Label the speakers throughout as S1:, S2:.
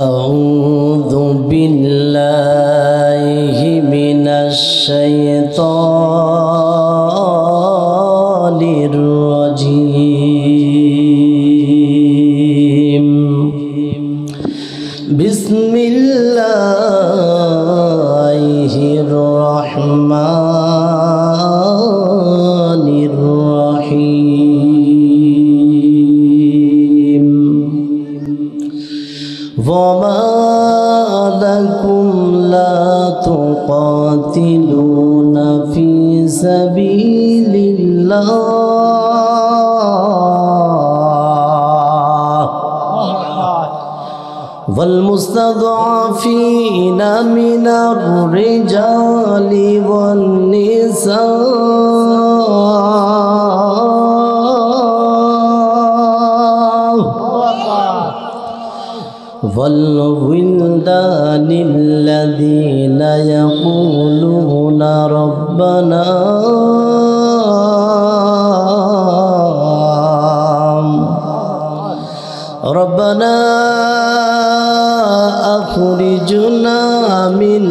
S1: أعوذ بالله من الشيطان الرجيم بسم الله الرحمن الرحيم وما لكم لا تقاتلون في سبيل الله والمستضعفين من الرجال والولدان الذين يقولون ربنا أخرجنا من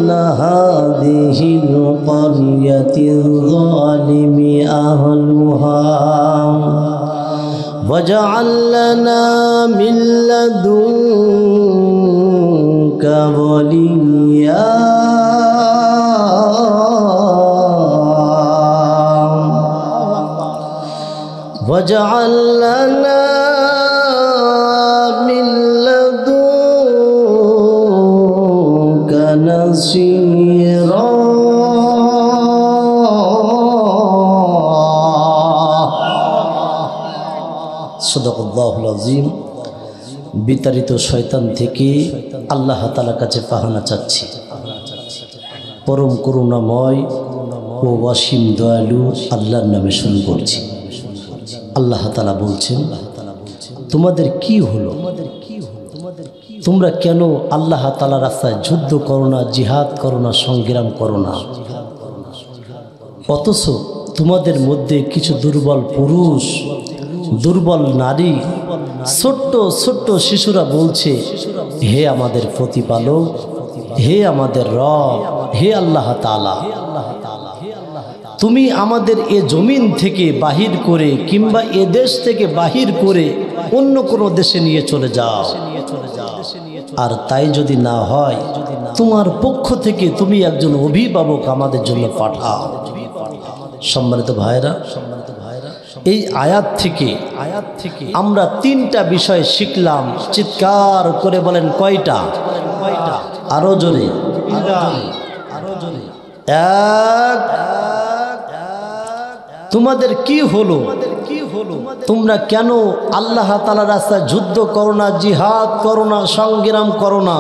S1: هذه القرية الظالم أهلها واجعل لنا من لدنك وليا واجعل لنا من لدنك نصيرا সদাকাল্লাহুল আযীম। বিতাড়িত শয়তান থেকে আল্লাহ তাআলার কাছে পাহানা চাচ্ছি। পরম করুণাময় ও ওয়াসিম দয়ালু আল্লাহর নামে শুরু করছি। আল্লাহ তাআলা বলছেন, তোমাদের কি হলো? তোমরা কেন আল্লাহ তাআলার রাস্তায় যুদ্ধ করো না, জিহাদ করো না, সংগ্রাম করো না? অথচ তোমাদের মধ্যে কিছু দুর্বল পুরুষ, দুর্বল নারী, ছোট্ট ছোট্ট শিশুরা বলছে, হে আমাদের প্রতিপালক, হে আমাদের রব, হে আল্লাহ তাআলা, তুমি আমাদের এ জমিন থেকে বাহির করে কিংবা এ দেশ থেকে বাহির করে অন্য কোনো দেশে নিয়ে চলে যাও। আর তাই যদি না হয়, তোমার পক্ষ থেকে তুমি একজন অভিভাবক আমাদের জন্য পাঠাও। সম্মানিত ভাইরা, এই আয়াত থেকে আমরা তিনটা বিষয় শিখলাম। চিৎকার করে বলেন কয়টা? আরো জোরে। এক, তোমাদের কি হলো? তোমরা কেন আল্লাহ তাআলার রাস্তায় যুদ্ধ করো না, জিহাদ করো না, সংগ্রাম করো না?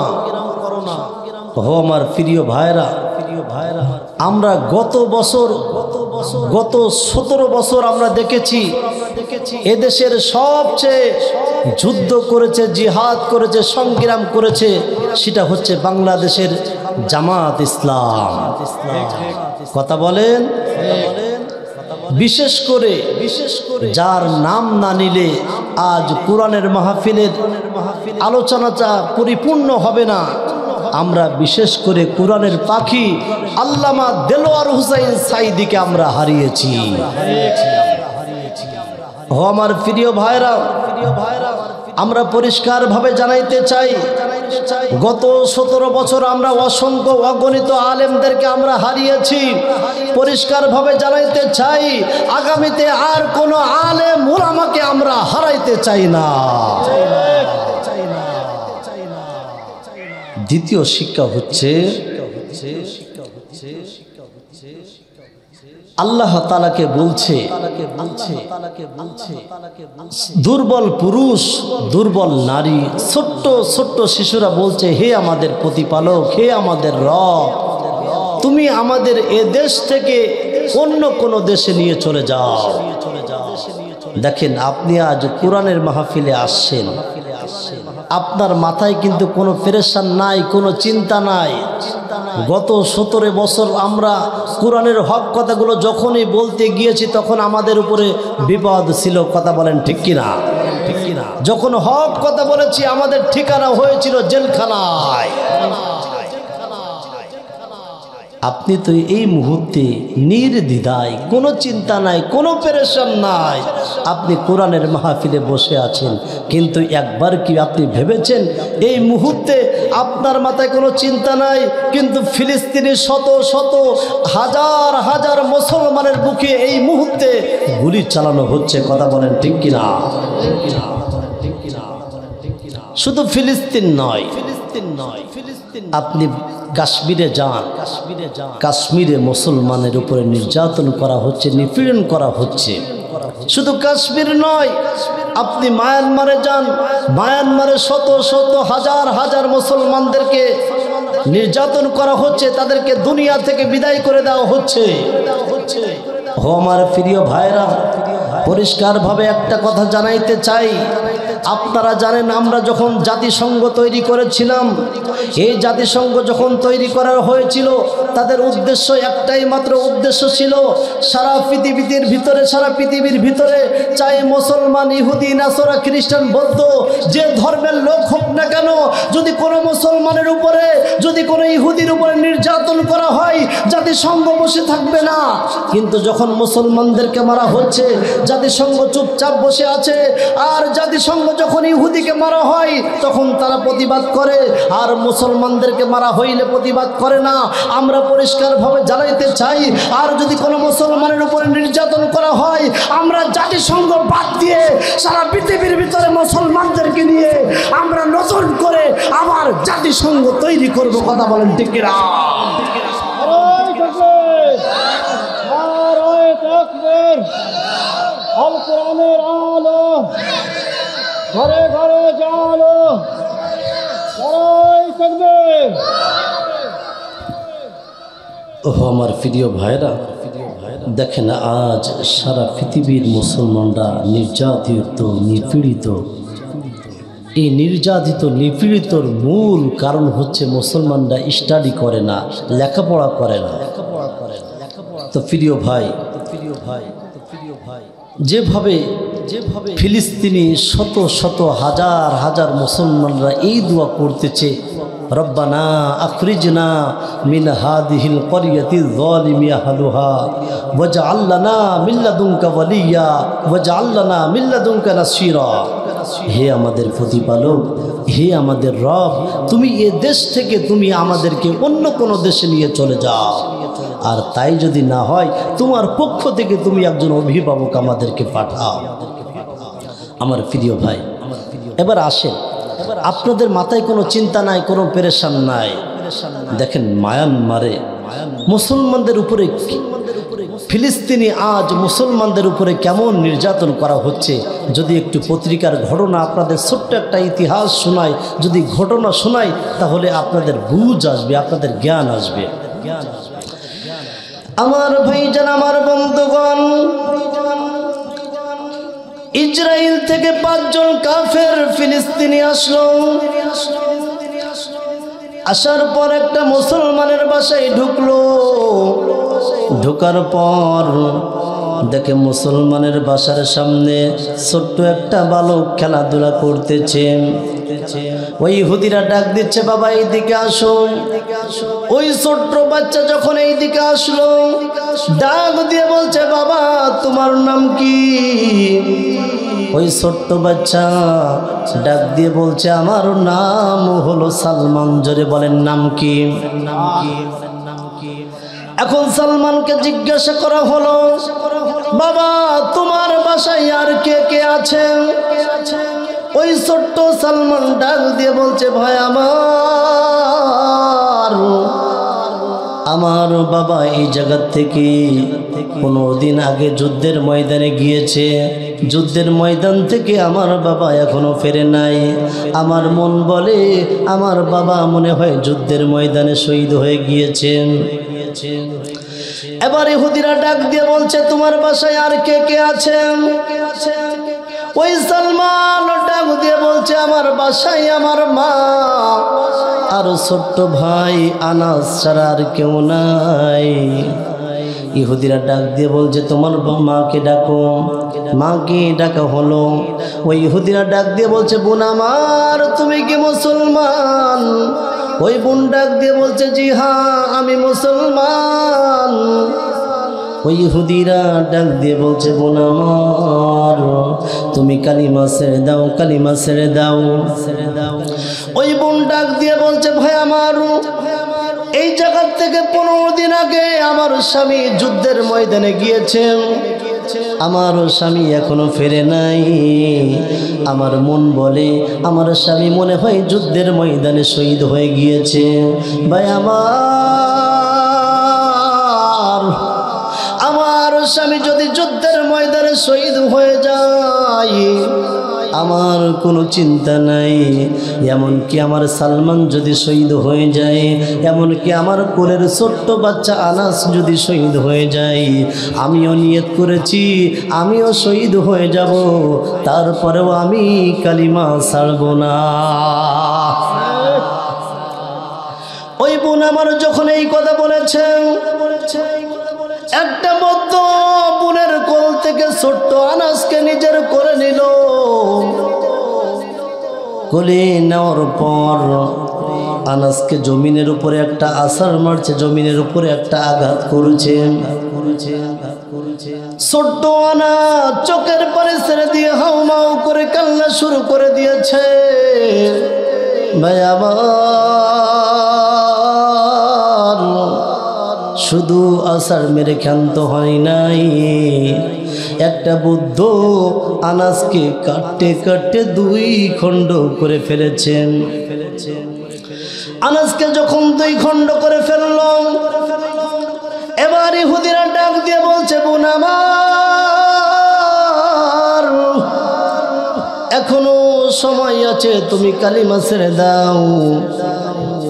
S1: ও আমার প্রিয় ভাইরা, আমরা গত 17 বছর আমরা দেখেছি এদেশের সবচেয়ে যুদ্ধ করেছে, জিহাদ করেছে, সংগ্রাম করেছে, সেটা হচ্ছে বাংলাদেশের জামাত ইসলাম। কথা বলেন। বিশেষ করে যার নাম না নিলে আজ কোরআনের মাহফিলের আলোচনাটা পরিপূর্ণ হবে না। আমরা বিশেষ করে কোরআনের পাখি আল্লামা দেলোয়ার হুসাইন সাঈদীকে আমরা হারিয়েছি। ও আমার প্রিয় ভাইরা, আমরা পরিষ্কারভাবে জানাইতে চাই, গত 17 বছর আমরা অসংখ্য অগণিত আলেমদেরকে আমরা হারিয়েছি। পরিষ্কারভাবে জানাইতে চাই, আগামীতে আর কোনো আলেম উলামাকে আমরা হারাইতে চাই না। দ্বিতীয় শিক্ষা হচ্ছে, আল্লাহ তাআলাকে বলছে, দুর্বল পুরুষ, দুর্বল নারী, ছোট্ট ছোট্ট শিশুরা বলছে, হে আমাদের প্রতিপালক, হে আমাদের রব, তুমি আমাদের এ দেশ থেকে অন্য কোনো দেশে নিয়ে চলে যাও। দেখেন, আপনি আজ কোরআনের মাহফিলে আসছেন, আপনার মাথায় কিন্তু কোনো পেরেশান নাই, কোনো চিন্তা নাই। গত 17 বছর আমরা কোরআনের হক কথাগুলো যখনই বলতে গিয়েছি তখন আমাদের উপরে বিপদ ছিল। কথা বলেন ঠিক কিনা? যখন হক কথা বলেছি আমাদের ঠিকানা হয়েছিল জেলখানায়। আপনি তো এই মুহূর্তে নির্দ্বিধায়, কোনো চিন্তা নাই, কোনো পেরেশান নাই, আপনি কোরআনের মাহফিলে বসে আছেন। কিন্তু একবার কি আপনি ভেবেছেন এই মুহূর্তে আপনার মাথায় কোনো চিন্তা নাই, কিন্তু ফিলিস্তিনের শত শত হাজার হাজার মুসলমানের বুকে এই মুহূর্তে গুলি চালানো হচ্ছে? কথা বলেন ঠিক কিনা? শুধু ফিলিস্তিন নয়, আপনি কাশ্মীরে যান, কাশ্মীরে মুসলমানের উপরে নির্যাতন করা হচ্ছে, নিপীড়ন করা হচ্ছে। শুধু কাশ্মীর নয়, আপনি মায়ানমারে যান, মায়ানমারে শত শত হাজার হাজার মুসলমানদেরকে নির্যাতন করা হচ্ছে, তাদেরকে দুনিয়া থেকে বিদায় করে দেওয়া হচ্ছে। ও আমার প্রিয় ভাইরা, পরিষ্কারভাবে একটা কথা জানাইতে চাই। আপনারা জানেন আমরা যখন জাতিসংঘ তৈরি করেছিলাম, এই জাতিসংঘ যখন তৈরি করা হয়েছিল তাদের উদ্দেশ্য একটাই মাত্র উদ্দেশ্য ছিল, সারা পৃথিবীর ভিতরে, সারা পৃথিবীর ভিতরে চাই মুসলমান, ইহুদি, নাসরা, খ্রিস্টান, বৌদ্ধ, যে ধর্মের লোক হোক না কেন, যদি কোনো মুসলমানের উপরে, যদি কোনো ইহুদির উপরে নির্যাতন করা হয়, জাতিসংঘ বসে থাকবে না। কিন্তু যখন মুসলমানদেরকে মারা হচ্ছে, জাতিসংঘ চুপচাপ বসে আছে। আর জাতিসংঘ যখন ইহুদিকে মারা হয় তখন তারা প্রতিবাদ করে, আর মুসলমানদেরকে মারা হইলে প্রতিবাদ করে না। আমরা পরিষ্কারভাবে জানাইতে চাই, আর যদি কোনো মুসলমানের উপরে নির্যাতন করা হয়, আমরা জাতিসংঘ বাদ দিয়ে সারা পৃথিবীর ভিতরে মুসলমানদেরকে নিয়ে আমরা নতুন করে আবার জাতিসংঘ তৈরি করব। কথা বলেন ঠিক কিনা?
S2: আল কোরআনের আলো ঘরে ঘরে জালো, নারায়ে তাকবীর।
S1: ও আমার প্রিয় ভাইরা, দেখেন আজ সারা পৃথিবীর মুসলমানরা নির্যাতিত, নিপীড়িত। এই নির্যাতিত, নিপীড়িতর মূল কারণ হচ্ছে মুসলমানরা স্টাডি করে না, লেখাপড়া করে না। তো প্রিয় ভাই, যেভাবে ফিলিস্তিনি শত শত হাজার হাজার মুসলমানরা এই দোয়া করতেছে, রব্বানা আখরিজনা মিন হাদিহিল ক্বরিয়াতিল যালিমি আহলুহা ওয়াজআল লানা মিন লাদুনকা ওয়ালিয়া ওয়াজআল লানা মিন লাদুনকা নাসীরা। হে আমাদের প্রতিপালক, হে আমাদের রব, তুমি এ দেশ থেকে তুমি আমাদেরকে অন্য কোনো দেশে নিয়ে চলে যাও, আর তাই যদি না হয় তোমার পক্ষ থেকে তুমি একজন অভিভাবক আমাদেরকে পাঠাও। আমার প্রিয় ভাই, এবার আসেন, আপনাদের মাথায় কোনো চিন্তা নাই, কোনো পেরেশান নাই। দেখেন মায়ানমারে মুসলমানদের উপরে, ফিলিস্তিনি আজ মুসলমানদের উপরে কেমন নির্যাতন করা হচ্ছে। যদি একটু পত্রিকার ঘটনা আপনাদের ছোট্ট একটা ইতিহাস শোনায়, যদি ঘটনা শোনায়, তাহলে আপনাদের বুঝ আসবে, আপনাদের জ্ঞান আসবে। আমার ভাইজান, আমার বন্ধুগণ, ইসরায়েল থেকে 5 জন কাফের ফিলিস্তিনি আসলো। আসার পর একটা মুসলমানের বাসায় ঢুকলো। ঢোকার পর দেখে মুসলমানের বাসার সামনে ছোট্ট একটা বালক খেলাধুলা করতেছে। ওই ইহুদিরা ডাক দিচ্ছে, বাবা এইদিকে আসো। ওই ছোট্ট বাচ্চা যখন এইদিকে আসলো, ডাক দিয়ে বলছে, বাবা তোমার নাম কি? ওই ছোট্ট বাচ্চা ডাক দিয়ে বলছে, আমার নাম হলো সালমান। জোরে বলেন নাম কি? এখন সালমানকে জিজ্ঞাসা করা হলো, বাবা তোমার বাসায় আর কে কে আছে? ওই ছোট্ট সালমান ডাক দিয়ে বলছে, ভাই আমার বাবা এই জায়গা থেকে 15 দিন আগে যুদ্ধের ময়দানে গিয়েছে। যুদ্ধের ময়দান থেকে আমার বাবা এখনো ফেরে নাই। আমার মন বলে আমার বাবা মনে হয় যুদ্ধের ময়দানে শহীদ হয়ে গিয়েছেন। এবার ইহুদিরা ডাক দিয়ে বলছে, তোমার বাসায় আর কে কে আছেন? ওই সালমান ডাক দিয়ে বলছে, আমার বাসায় আমার মা আর ছোট্ট ভাই আনাস ছাড়া আর কেউ নাই। ইহুদিরা ডাক দিয়ে বলছে তোমার মাকে ডাকো। মাকে ডাকা হলো। ওই ইহুদিরা ডাক দিয়ে বলছে বোন আমার তুমি কি মুসলমান? ওই বোন ডাক দিয়ে বলছে জি হ্যাঁ আমি মুসলমান। ওই ইহুদিরা ডাক দিয়ে বলছে বোন আমার তুমি কালিমা ছেড়ে দাও, কালিমা ছেড়ে দাও। ওই বোন ডাক দিয়ে বলছে ভাই আমার এই জায়গা থেকে 15 দিন আগে আমার স্বামী যুদ্ধের ময়দানে গিয়েছেন, আমার স্বামী এখনো ফেরে নাই। আমার মন বলে আমার স্বামী মনে হয় যুদ্ধের ময়দানে শহীদ হয়ে গিয়েছে। ভাই আমার স্বামী যদি যুদ্ধের ময়দানে শহীদ হয়ে যায় আমার কোনো চিন্তা নাই। এমনকি আমার সালমান যদি শহীদ হয়ে যায়, এমনকি আমার কোলের ছোট্ট বাচ্চা আনাস যদি শহীদ হয়ে যায়, আমিও নিয়ত করেছি আমিও শহীদ হয়ে যাব, তারপরেও আমি কালিমা ছাড়ব না। ওই বোন আমার যখন এই কথা বলেছেন একটা বদ্ধ বোনের কোল থেকে ছোট্ট আনাসকে নিজের করে নিল। কোলে নেওয়ার পর আনাসকে জমিনের উপরে একটা আছাড় মারছে, জমিনের উপরে একটা আঘাত করেছে। ছোট্ট আনাস চোখের পানি ছেড়ে দিয়ে হাউমাউ করে কান্না শুরু করে দিয়েছে। ভাই আবার শুধু আছাড় মেরে ক্ষান্ত হয় নাই, একটা বুদ্ধ আনাসকে কাটতে কাটতে 2 খণ্ড করে ফেলেছেন। আনাসকে যখন 2 খণ্ড করে ফেলল এবার ইহুদিরা ডাক দিয়ে বলছে বোন আমার এখনো সময় আছে তুমি কালিমা ছেড়ে দাও।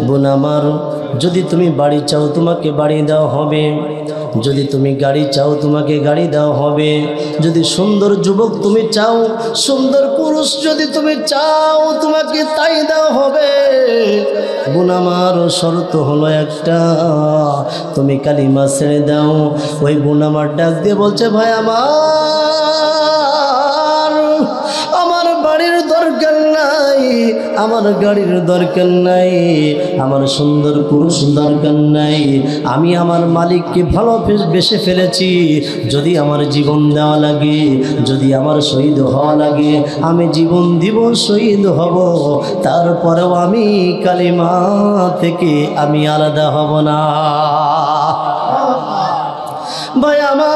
S1: বোন আমার যদি তুমি বাড়ি চাও তোমাকে বাড়ি দেওয়া হবে, যদি তুমি গাড়ি চাও তোমাকে গাড়ি দেওয়া হবে, যদি সুন্দর যুবক তুমি চাও, সুন্দর পুরুষ যদি তুমি চাও তোমাকে তাই দেওয়া হবে। বোন আমার শর্ত হলো একটা, তুমি কালিমা ছেড়ে দাও। ওই বোন আমার ডাক দিয়ে বলছে ভাই আমার বাড়ির দরকার নাই, আমার গাড়ির দরকার নাই, আমার সুন্দর পুরুষ দরকার নাই, আমি আমার মালিককে ভালোবেসে ফেলেছি। যদি আমার জীবন দেওয়া লাগে, যদি আমার শহীদ হওয়া লাগে আমি জীবন দিব, শহীদ হব, তারপরেও আমি কালিমা থেকে আমি আলাদা হব না। ভাই আমার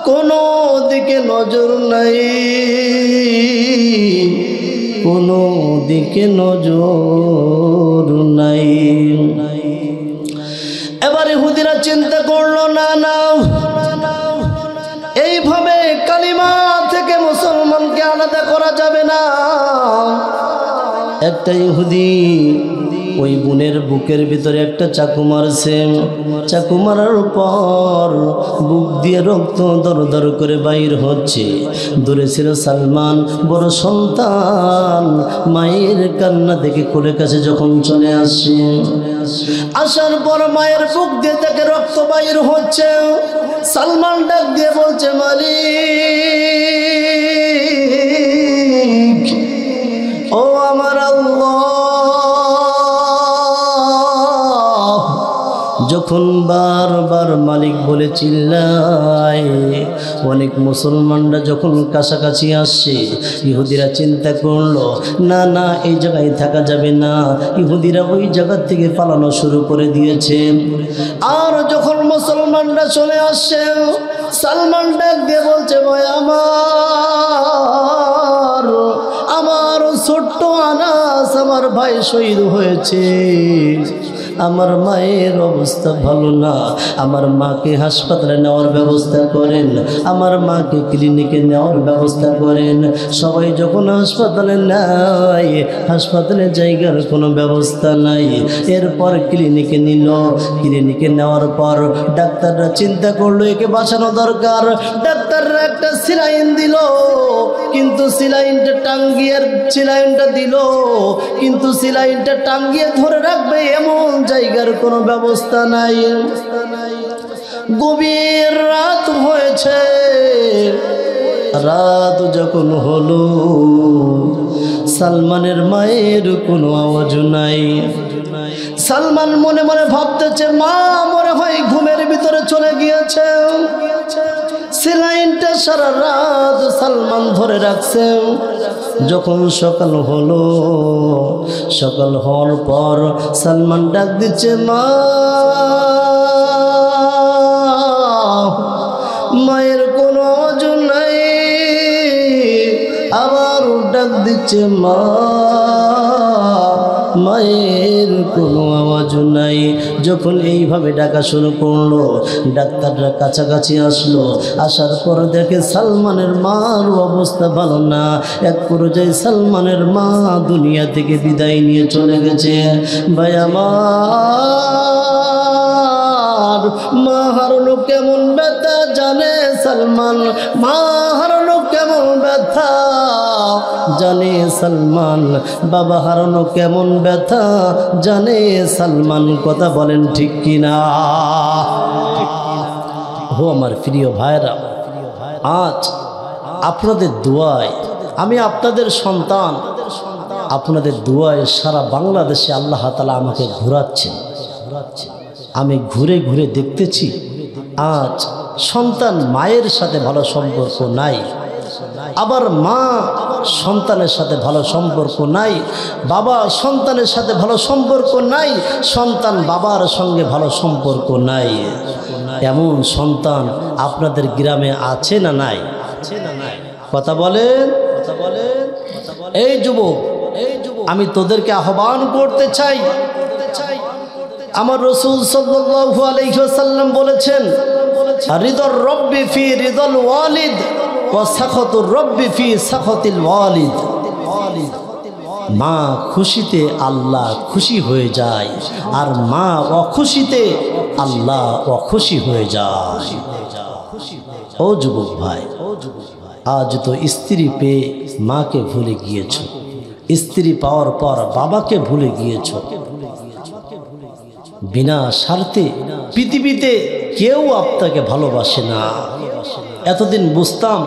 S1: কোনো দিকে নজর নাই, কোনো দিকে নজর নাই। এবার ইহুদিরা চিন্তা করলো না না এইভাবে কালিমা থেকে মুসলমানকে আলাদা করা যাবে না। একটা ইহুদি ওই বোনের বুকের ভিতরে একটা চাকু মারছে, চাকু মারার পর বুক দিয়ে রক্ত দরদর করে বাইর হচ্ছে। দূরে ছিল সালমান বড় সন্তান, মায়ের কান্না দেখে কোলের কাছে যখন চলে আসে, আসার পর মায়ের বুক দিয়ে তাকে রক্ত বাইর হচ্ছে। সালমান ডাক দিয়ে বলছে মালিক ও আমার আল্লাহ, যখন বারবার মালিক বলে চিল্লায়, অনেক মুসলমানরা যখন কাছাকাছি আসছে, ইহুদিরা চিন্তা করলো না না এই জায়গায় থাকা যাবে না, ইহুদিরা ওই জায়গা থেকে পালানো শুরু করে দিয়েছে। আর যখন মুসলমানরা চলে আসছে, সালমান ডাক দিয়ে বলছে ভাই আমার ছোট্ট আনাস আমার ভাই শহীদ হয়েছে, আমার মায়ের অবস্থা ভালো না, আমার মাকে হাসপাতালে নেওয়ার ব্যবস্থা করেন, আমার মাকে ক্লিনিকে নেওয়ার ব্যবস্থা করেন। সবাই যখন হাসপাতালে নেয়, হাসপাতালে জায়গার কোনো ব্যবস্থা নাই। এরপর ক্লিনিকে নিল, ক্লিনিকে নেওয়ার পর ডাক্তাররা চিন্তা করলো একে বাঁচানো দরকার। ডাক্তাররা একটা সিলাইন দিল, কিন্তু সিলাইনটা টাঙ্গিয়ে সিলাইনটা দিল, কিন্তু সিলাইনটা টাঙ্গিয়ে ধরে রাখবে এমন জায়গার কোনো ব্যবস্থা নাই। গভীর রাত হয়েছে, রাত যখন হলো সালমানের মায়ের কোনো আওয়াজ নাই। সালমান মনে মনে ভাবতেছে মা মনে হয় ঘুমের ভিতরে চলে গিয়েছে। সেলাইনটা সারা রাত সালমান ধরে রাখছে। যখন সকাল হলো, সকাল হওয়ার পর সালমান ডাক দিচ্ছে মা। মায়ের কোনো আওয়াজ নাই। আবার ডাক দিচ্ছে মা। মায়ের কোনো আওয়াজ নাই। যখন এইভাবে ডাকা শুরু করলো, ডাক্তাররা কাছাকাছি আসলো। আসার পর দেখে সালমানের মার অবস্থা ভালো না। এক পর্যায়ে সালমানের মা দুনিয়া থেকে বিদায় নিয়ে চলে গেছে। ভাই আমার মা হারানো কেমন ব্যথা জানে সালমান। মা হারানো কেমন ব্যথা জানে সালমান। বাবা হারানো কেমন ব্যথা জানে সালমান। কথা বলেন ঠিক কিনা? ও আমার প্রিয় ভাইরা, আজ আপনাদের দোয়ায় আমি আপনাদের সন্তান, আপনাদের দোয়ায় সারা বাংলাদেশে আল্লাহ তাআলা আমাকে ঘোরাচ্ছেন। আমি ঘুরে ঘুরে দেখতেছি আজ সন্তান মায়ের সাথে ভালো সম্পর্ক নাই, আবার মা সন্তানের সাথে ভালো সম্পর্ক নাই, বাবা সন্তানের সাথে ভালো সম্পর্ক নাই, সন্তান বাবার সঙ্গে ভালো সম্পর্ক নাই। এমন সন্তান আপনাদের গ্রামে আছে না নাই? কথা বলেন। এই যুবক, আমি তোদেরকে আহ্বান করতে চাই। আমার রাসূল সাল্লাল্লাহু আলাইহি ওয়াসাল্লাম বলেছেন, রিদর রব্বি ফি রিদল ওয়ালিদ ওয়া সাখাতুর রব্বি ফি সাখাতিল ওয়ালিদ। মা খুশিতে আল্লাহ খুশি হয়ে যায়, আর মা অখুশিতে আল্লাহ অখুশি হয়ে যায়। ও যুবক ভাই, আজ তো স্ত্রী পেয়ে মাকে ভুলে গিয়েছো, স্ত্রী পাওয়ার পর বাবাকে ভুলে গিয়েছো। বিনা স্বার্থে পৃথিবীতে কেউ আপনাকে ভালোবাসে না। এতদিন বুঝতাম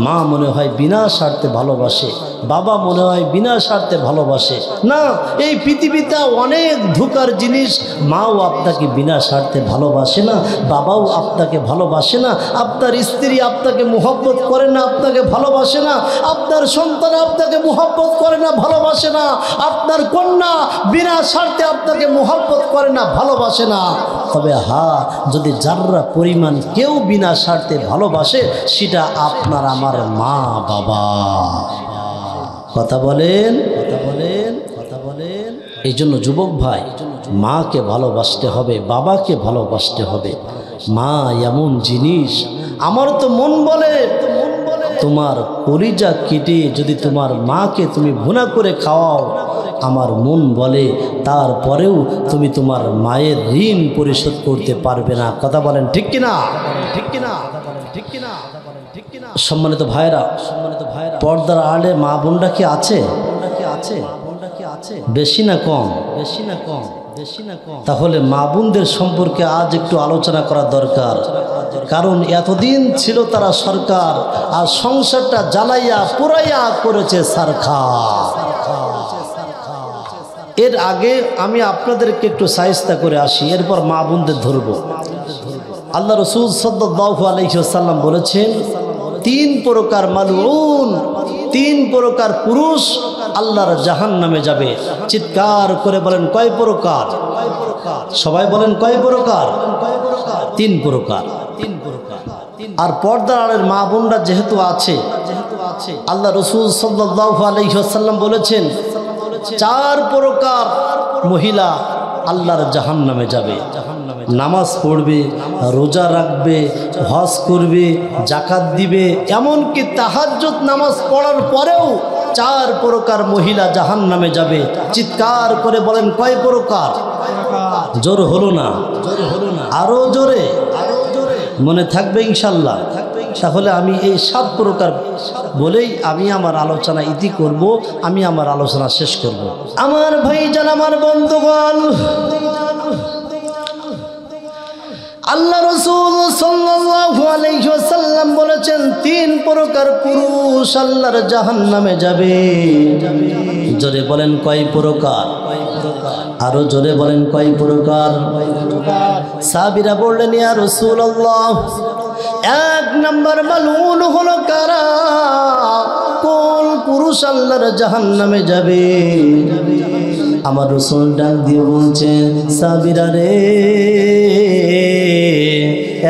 S1: মা মনে হয় বিনা স্বার্থে ভালোবাসে, বাবা মনে হয় বিনা স্বার্থে ভালোবাসে। না, এই পৃথিবীতে অনেক ধোঁকার জিনিস। মাও আপনাকে বিনা স্বার্থে ভালোবাসে না, বাবাও আপনাকে ভালোবাসে না, আপনার স্ত্রী আপনাকে মুহব্বত করে না, আপনাকে ভালোবাসে না, আপনার সন্তান আপনাকে মুহব্বত করে না, ভালোবাসে না, আপনার কন্যা বিনা স্বার্থে আপনাকে মুহব্বত করে না, ভালোবাসে না। তবে হ্যাঁ, যদি যাররা পরিমাণ কেউ বিনা স্বার্থে ভালোবাসে, সেটা আপনার আমার মা বাবা। কথা বলেন, কথা বলেন, কথা বলেন। এই জন্য যুবক ভাই, মাকে ভালোবাসতে হবে, বাবাকে ভালোবাসতে হবে। মা এমন জিনিস, আমার তো মন বলে তোমার কলিজা কেটে যদি তোমার মাকে তুমি ভুনা করে খাওয়াও, আমার মন বলে তারপরেও তুমি তোমার মায়ের ঋণ পরিশোধ করতে পারবে না। কথা বলেন ঠিক কিনা? ঠিক কিনা? ঠিক কিনা? সম্মানিত ভাইরা, পর্দার আড়ে মা বোনরা কি আছে? বেশি না কম? বেশি না কম? বেশি না কম? তাহলে মা বোনদের সম্পর্কে আজ একটু আলোচনা করা দরকার। কারণ এতদিন ছিল তারা সরকার, আর সংসারটা জ্বালাইয়া পুরাইয়া করেছে সরকার। এর আগে আমি আপনাদেরকে একটু সাইস্তা করে আসি, এরপর মা বোনদের ধরব। আল্লাহ রাসূল সাল্লাল্লাহু আলাইহি ওয়াসাল্লাম বলেছেন, তিন প্রকার মালউন, তিন প্রকার পুরুষ আল্লাহর জাহান্নামে যাবে। চিৎকার করে বলেন কয় প্রকার? সবাই বলেন কয় প্রকার? তিন প্রকার। আর পর্দার আড়ের মা বোনরা যেহেতু আছে, আল্লাহ রাসূল সাল্লাল্লাহু আলাইহি ওয়াসাল্লাম বলেছেন, চার প্রকার মহিলা আল্লাহর জাহান্নামে যাবে। নামাজ পড়বে, রোজা রাখবে, হজ করবে, যাকাত দিবে, এমনকি তাহাজ্জুদ নামাজ পড়ার পরেও চার প্রকার মহিলা জাহান্নামে যাবে। চিৎকার করে বলেন কয় প্রকার? জোর হলো না, আরো জোরে মনে থাকবে ইনশাল্লাহ। তাহলে আমি এই 7 প্রকার বলেই আমি আমার আলোচনা ইতি করব, আমি আমার আলোচনা শেষ করব। আমার ভাইজান, আমার বন্ধুগণ, আল্লাহ রাসূল সাল্লাল্লাহু আলাইহি ওয়াসাল্লাম বলেছেন 3 প্রকার পুরুষ আল্লাহর জাহান্নামে যাবে। জোরে বলেন কয় প্রকার? আরো জোরে বলেন কয় প্রকার? সাহাবীরা বললেন, ইয়া রাসূলুল্লাহ, 1 নাম্বার মালউন হলো কারা? কোন পুরুষ আল্লাহর জাহান্নামে যাবে? আমার রাসূল ডাক দিয়ে বলছেন, সাহাবীরা রে,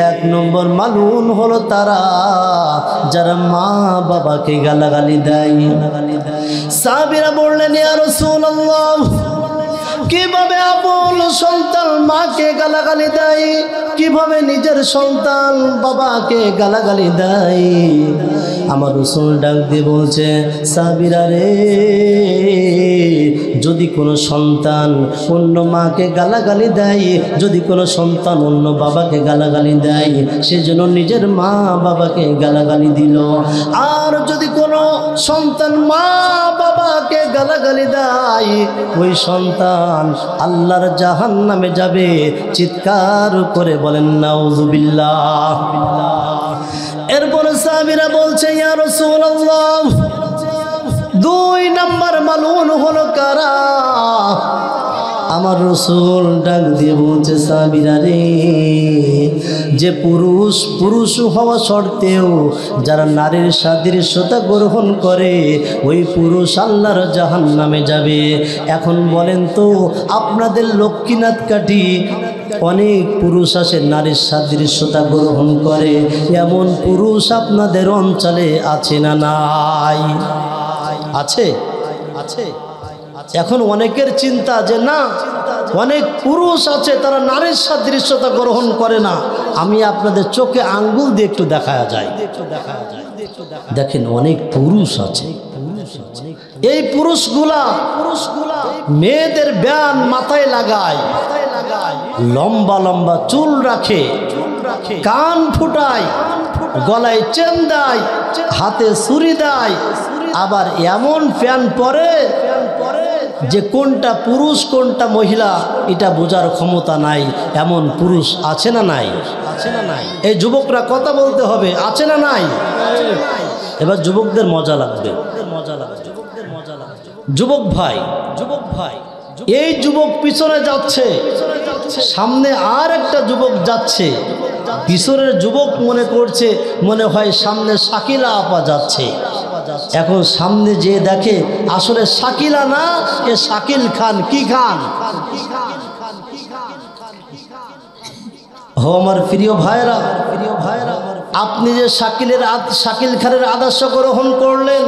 S1: 1 নম্বর মালউন হলো তারা যারা মা বাবাকে গালাগালি দেয়। সাহাবীরা বললেন, ইয়া রাসূলুল্লাহ, কিভাবে আপন সন্তান মাকে গালাগালি দেয়, কিভাবে নিজের সন্তান বাবাকে গালাগালি দেয়? আমার রাসূল ডাক দিয়ে বলছে, সাহাবীরা রে, যদি কোনো সন্তান অন্য মাকে গালাগালি দেয়, যদি কোনো সন্তান অন্য বাবাকে গালাগালি দেয়, সেজন্য নিজের মা বাবাকে গালাগালি দিল। আর যদি কোনো সন্তান মা বাবাকে গালাগালি দেয়, ওই সন্তান আল্লাহর জাহান্নামে যাবে। চিৎকার করে বলেন নাউযুবিল্লাহ। এরপরে সাহাবীরা বলছে, ইয়া রাসূলুল্লাহ, 2 নাম্বার মালউন হলো কারা? আমার রাসূল ডাক দিয়ে বলছে, সাহাবীরা রে, যে পুরুষ হওয়া সত্ত্বেও যারা নারীর সাদৃশ্যতা গ্রহণ করে, ওই পুরুষ আল্লাহর জাহান্নামে যাবে। এখন বলেন তো, আপনাদের লক্ষ্মীনাথ কাঠি অনেক পুরুষ আছে নারীর সাদৃশ্যতা গ্রহণ করে, এমন পুরুষ আপনাদের অঞ্চলে আছে না নাই? আছে, আছে। এখন অনেকের চিন্তা যে না, অনেক পুরুষ আছে তারা নারীর সাদৃশ্যতা গ্রহণ করে না। আমি আপনাদের চোখে আঙ্গুল দিয়ে একটু দেখা যায়। দেখেন, অনেক পুরুষ আছে। এই পুরুষগুলা মেয়েদের ব্যান মাথায় লাগায়, লম্বা লম্বা চুল রাখে, কান ফুটায়, গলায় চেন দেয়, হাতে ছুরি দেয়, আবার এমন প্যান্ট পরে যে কোনটা পুরুষ কোনটা মহিলা এটা বোঝার ক্ষমতা নাই। এমন পুরুষ আছে না নাই? আছে না নাই? এই যুবকরা কথা বলতে হবে, আছে না নাই? এবার যুবকদের মজা লাগবে। যুবক ভাই, এই যুবক পিছনে যাচ্ছে, সামনে আর একটা যুবক যাচ্ছে। পিছনের যুবক মনে করছে মনে হয় সামনে শাকিলা আপা যাচ্ছে। এখন সামনে যে দেখে আসলে শাকিলা না, এ শাকিল খান। কি খান? ও আমার প্রিয় ভাইরা, আপনি যে শাকিল খানের আদর্শ গ্রহণ করলেন,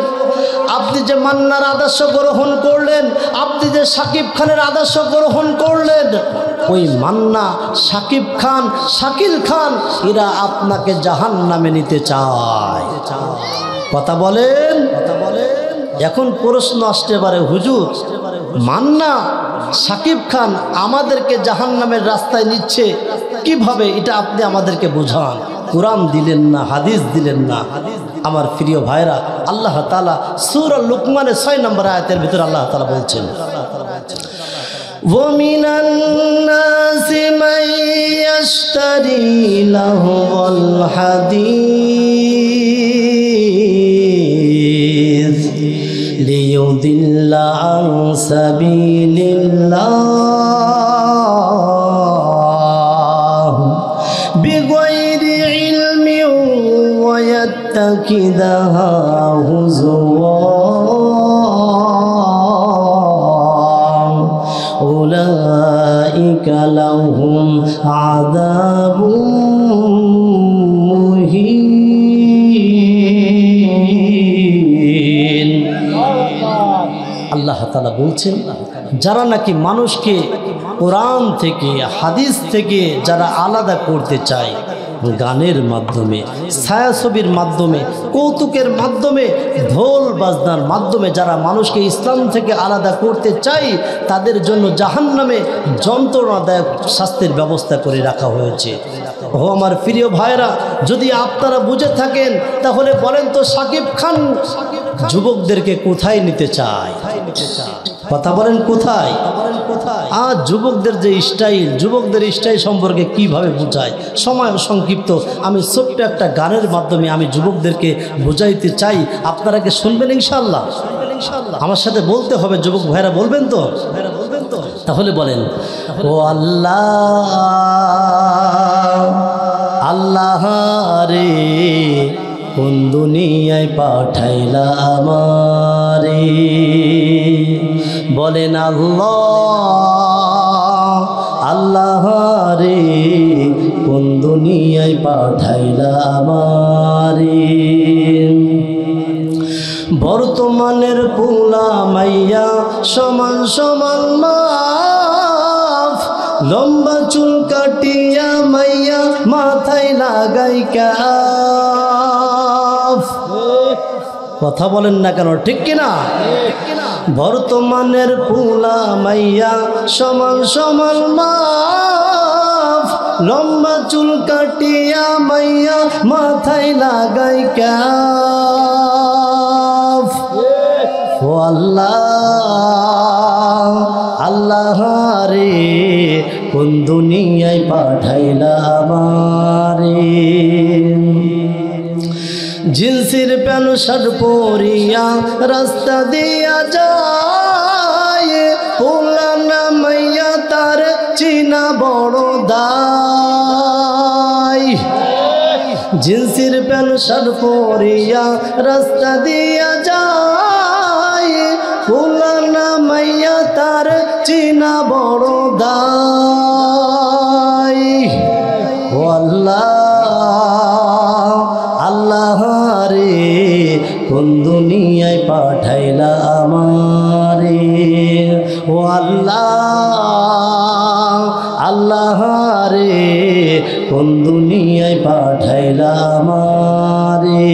S1: আপনি যে মান্নার আদর্শ গ্রহণ করলেন, আপনি যে সাকিব খানের আদর্শ গ্রহণ করলেন, ওই মান্না, সাকিব খান, শাকিল খান এরা আপনাকে জাহান্নামে নিতে চায়। কথা বলেন। এখন প্রশ্ন আসতে পারে, হুজুর, মান্না, সাকিব খান আমাদেরকে জাহান্নামের রাস্তায় নিচ্ছে কিভাবে? এটা আপনি আমাদেরকে বোঝান। কুরআন দিলেন না, হাদিস দিলেন না। আমার প্রিয় ভাইরা, আল্লাহ তাআলা সূরা লুকমানের 6 নম্বর আয়াতের ভিতরে আল্লাহ তাআলা বলছেন, وَمِنَ النَّاسِ مَن يَشْتَرِي لَهْوَ الْحَدِيثِ لِيُضِلَّ عَن سَبِيلِ اللَّهِ بِغَيْرِ عِلْمٍ وَيَتَّخِذَهَا هُزُوًا أولئك لهم عذاب مهين। আল্লাহ তাআলা বলছেন, যারা নাকি মানুষকে কোরআন থেকে, হাদিস থেকে যারা আলাদা করতে চায়, গানের মাধ্যমে, ছায়াছবির মাধ্যমে, কৌতুকের মাধ্যমে, ঢোল বাজনার মাধ্যমে যারা মানুষকে ইসলাম থেকে আলাদা করতে চায়, তাদের জন্য জাহান্নামে যন্ত্রণাদায়ক শাস্তির ব্যবস্থা করে রাখা হয়েছে। ও আমার প্রিয় ভাইরা, যদি আপনারা বুঝে থাকেন তাহলে বলেন তো সাকিব খান যুবকদেরকে কোথায় নিতে চায়? কথা বলেন কোথায়? আজ যুবকদের যে স্টাইল, যুবকদের স্টাইল সম্পর্কে কিভাবে বোঝায়? সময় সংক্ষিপ্ত, আমি ছোট্ট একটা গানের মাধ্যমে আমি যুবকদেরকে বুঝাইতে চাই। আপনারা কি শুনবেন ইনশাআল্লাহ? আমার সাথে বলতে হবে, যুবক ভাইরা বলবেন তো? তাহলে বলেন, ও আল্লাহ আল্লাহ রে, কোন দুনিয়ায় পাঠাইলা আমারে? বলেন আল্লাহ আল্লাহ রে, কোন দুনিয়ায় পাঠাইলা আমারে? বর্তমানের পোলা মাইয়া সমান সমান মাফ, লম্বা চুল কাটিয়া মাইয়া মাথায় লাগাই কাফ। কথা বলেন না কেন, ঠিক কিনা? বর্তমানের পোলা মাইয়া সমান সমান মাফ, লম্বা চুল কাটিয়া মাইয়া মাথায় লাগাই কাফ। ও আল্লাহ আল্লাহ রে, কোন দুনিয়ায় পাঠাইলা আমারে? জিন্সের প্যান্ট শার্ট পরিয়া রাস্তা দিয়া যায়, পোলা না মাইয়া তার চিনা বড় দায়। জিন্সের প্যান্ট শার্ট পরিয়া রাস্তা দিয়া যায়, পোলা না মাইয়া তার চিনা বড় দায়। ও আল্লাহ আল্লাহ রে, কোন দুনিয়ায় পাঠাইলা আমারে? ও আল্লাহ আল্লাহ রে, কোন দুনিয়ায় পাঠাইলা আমারে?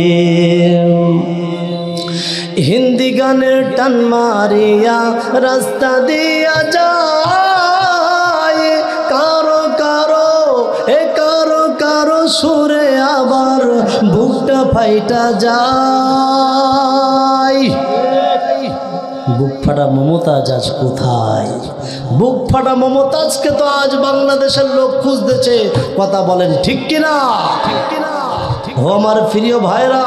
S1: হিন্দি গানের টান মারিয়া রাস্তা দিয়া যায়, কারো কারো কারো কারো সুরে আবার বুকটা ফাইটা যায়। বুক ফাটা মমতাজ আজ কোথায়? বুক ফাটা মমতাজকে তো আজ বাংলাদেশের লোক খুঁজতেছে। কথা বলেন ঠিক কিনা? ও আমার প্রিয় ভাইরা,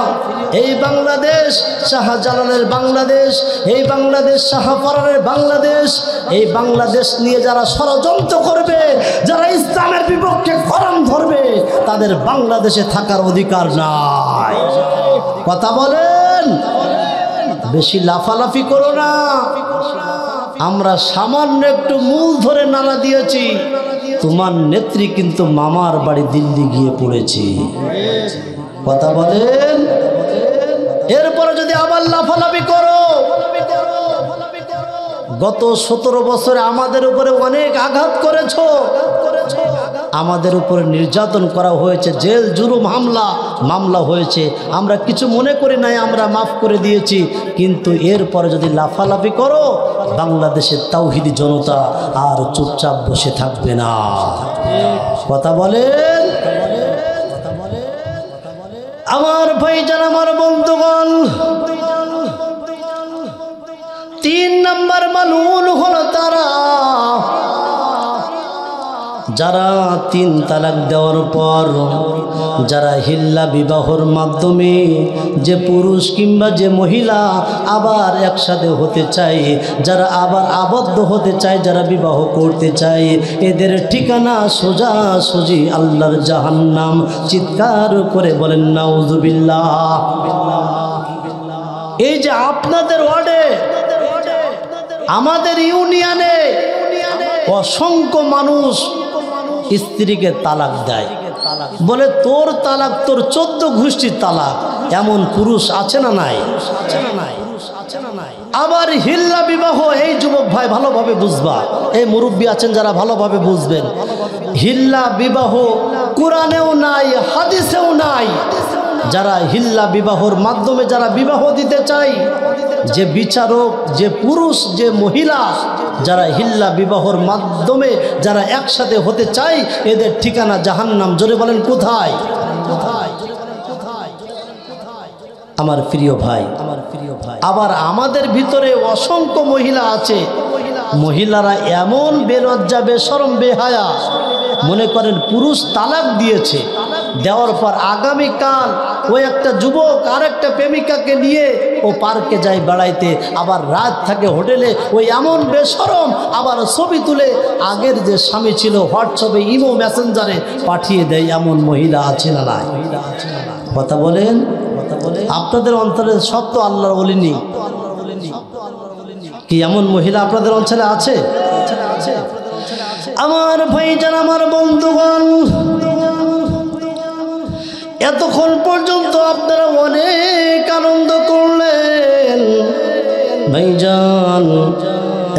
S1: এই বাংলাদেশ শাহজালালের বাংলাদেশ, এই বাংলাদেশ শাহপরানের বাংলাদেশ, এই বাংলাদেশ নিয়ে যারা ষড়যন্ত্র করবে, যারা ইসলামের বিপক্ষে কলম ধরবে, তাদের বাংলাদেশে থাকার অধিকার নাই। কথা বলেন, বেশি লাফালাফি করো না। আমরা সামান্য একটু মূল ধরে নাড়া দিয়েছি, তোমার নেত্রী কিন্তু মামার বাড়ি দিল্লি গিয়ে পড়েছে। কথা বলেন, এরপরে যদি আবার লাফালাফি করো। গত 17 বছরে আমাদের উপরে অনেক আঘাত করেছো, আমাদের উপরে নির্যাতন করা হয়েছে, জেল জুলুম মামলা হয়েছে, আমরা কিছু মনে করি নাই, আমরা মাফ করে দিয়েছি। কিন্তু এরপরে যদি লাফালাফি করো, বাংলাদেশের তাওহিদি জনতা আর চুপচাপ বসে থাকবে না। কথা বলেন আমার ভাইজান, আমার বন্ধুগণ, 3 নম্বর মালউন হলো তারা যারা 3 তালাক দেওয়ার পর, যারা হিল্লা বিবাহর মাধ্যমে যে পুরুষ কিংবা যে মহিলা আবার একসাথে হতে চায়, যারা আবার আবদ্ধ হতে চায়, যারা বিবাহ করতে চায়, এদের ঠিকানা সোজাসুজি আল্লাহর জাহান্নাম। চিৎকার করে বলেন নাউজুবিল্লাহ। এই যে আপনাদের ওয়ার্ডে, আমাদের ইউনিয়নে অসংখ্য মানুষ স্ত্রীকে তালাক দেয়, বলে তোর তালাক তোর 14 গোষ্ঠীর তালাক। এমন পুরুষ আছে না নাই? আবার হিল্লা বিবাহ, এই যুবক ভাই ভালোভাবে বুঝবা, এই মুরব্বী আছেন যারা ভালোভাবে বুঝবেন, হিল্লা বিবাহ কোরআনেও নাই, হাদিসেও নাই। যারা হিল্লা বিবাহর মাধ্যমে যারা বিবাহ দিতে চায়, যে বিচারক, যে পুরুষ, যে মহিলা, যারা হিল্লা বিবাহর মাধ্যমে যারা একসাথে হতে চায়, এদের ঠিকানা জাহান্নাম। জোরে বলেন কোথায়? কোথায়? আমার প্রিয় ভাই, আবার আমাদের ভিতরে অসংখ্য মহিলা আছে, মহিলারা এমন বেলজ্জা, বেশরম, বেহায়া, মনে করেন পুরুষ তালাক দিয়েছে, দেওয়ার পর আগামীকাল ওই একটা যুবক আর একটা প্রেমিকাকে নিয়ে ও পার্কে যায় বেড়াইতে, আবার রাত থাকে হোটেলে, ওই এমন বেশরম, আবার ছবি তুলে আগের যে স্বামী ছিল হোয়াটসঅ্যাপে, ইমো, মেসেঞ্জারে পাঠিয়ে দেয়। এমন মহিলা আছে না নাই? কথা বলেন। আপনাদের অন্তরে সব তো আল্লাহর ওলি নেই কি? এমন মহিলা আপনাদের অঞ্চলে আছে? আমার ভাইজান, আমার বন্ধুগণ, এতক্ষণ পর্যন্ত আপনারা অনেক আনন্দ করলেন। ভাইজান,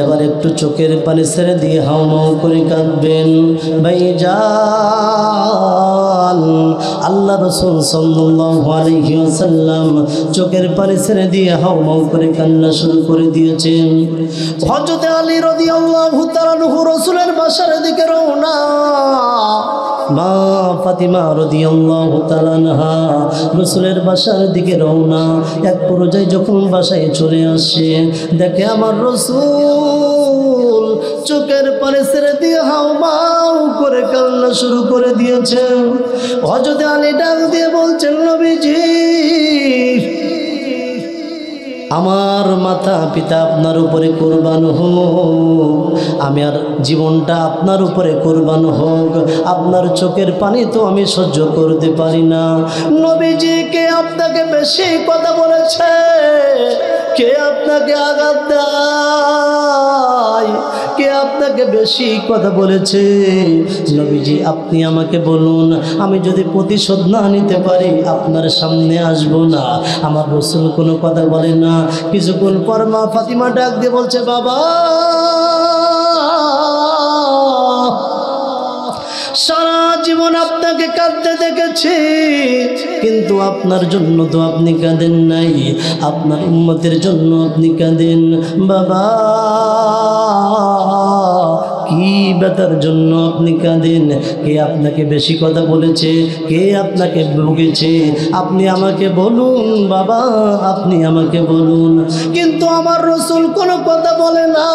S1: এবার একটু চোখের পানি ছেড়ে দিয়ে হাউমাউ করে কাঁদবেন। ভাইজান, আল্লাহ রাসূল সাল্লাল্লাহু আলাইহি ওয়াসাল্লাম চোখের পানি ছেড়ে দিয়ে হাউমাউ করে কান্না শুরু করে দিয়েছেন। হযরত আলী রাদিয়াল্লাহু তাআলা আনহু রাসূলের বাসার দিকে রওনা, মা ফাতিমা রাদিয়াল্লাহু তাআলা আনহা রাসূলের বাসার দিকে রওনা। এক পর্যায়ে যখন বাসায় চলে আসে, দেখে আমার রাসূল চোখের পানি ছেড়ে দিয়ে হাউমাউ করে কান্না শুরু করে দিয়েছেন। হযরত আলী ডাক দিয়ে বলছেন, নবীজি, আমার মাতা পিতা আপনার উপরে কোরবান হোক, আমি আর জীবনটা আপনার উপরে কোরবান হোক, আপনার চোখের পানি তো আমি সহ্য করতে পারি না। নবীজি, কে আপনাকে বেশি কথা বলেছে? কে আপনাকে আঘাত দেয়? কে আপনাকে বেশি কথা বলেছে? নবীজি, আপনি আমাকে বলুন, আমি যদি প্রতিশোধ না নিতে পারি আপনার সামনে আসব না। আমার রাসূল কোনো কথা বলে না। কিছুক্ষণ পর মা ফাতিমা ডাক দিয়ে বলছে, বাবা, সারা জীবন আপনাকে কাঁদতে দেখেছি, কিন্তু আপনার জন্য তো আপনি কাঁদেন নাই, আপনার উম্মতের জন্য আপনি কাঁদেন। বাবা, কি ব্যথার জন্য আপনি কাঁদেন? কে আপনাকে বেশি কথা বলেছে? কে আপনাকে বকেছে? আপনি আমাকে বলুন বাবা, আপনি আমাকে বলুন। কিন্তু আমার রাসূল কোনো কথা বলে না।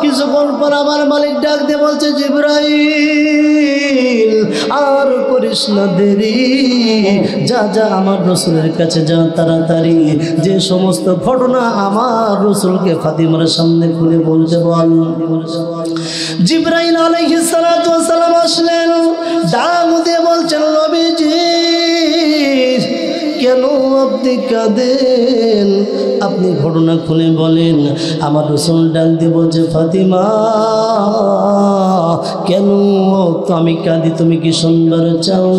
S1: কিছুক্ষণ পর আমার মালিক ডাক দিয়ে বলছে, জিবরাইল, আর করিস না দেরি, যা যা আমার রাসূলের কাছে যা তাড়াতাড়ি, যে সমস্ত ঘটনা আমার রাসূলকে ফাতিমার সামনে খুলে বলতে বল। জিবরাইল আলাইহিস সালাতু ওয়াস সালাম আসলেন, ডাক দিয়ে বলছেন, নবীজি, কেন আপনি কাঁদেন? আপনি ঘটনা খুলে বলেন। আমার রাসূল ডাক দিয়ে বলছে, ফাতিমা, কেন তো আমি কাঁদি, তুমি কি শুনবার চাও?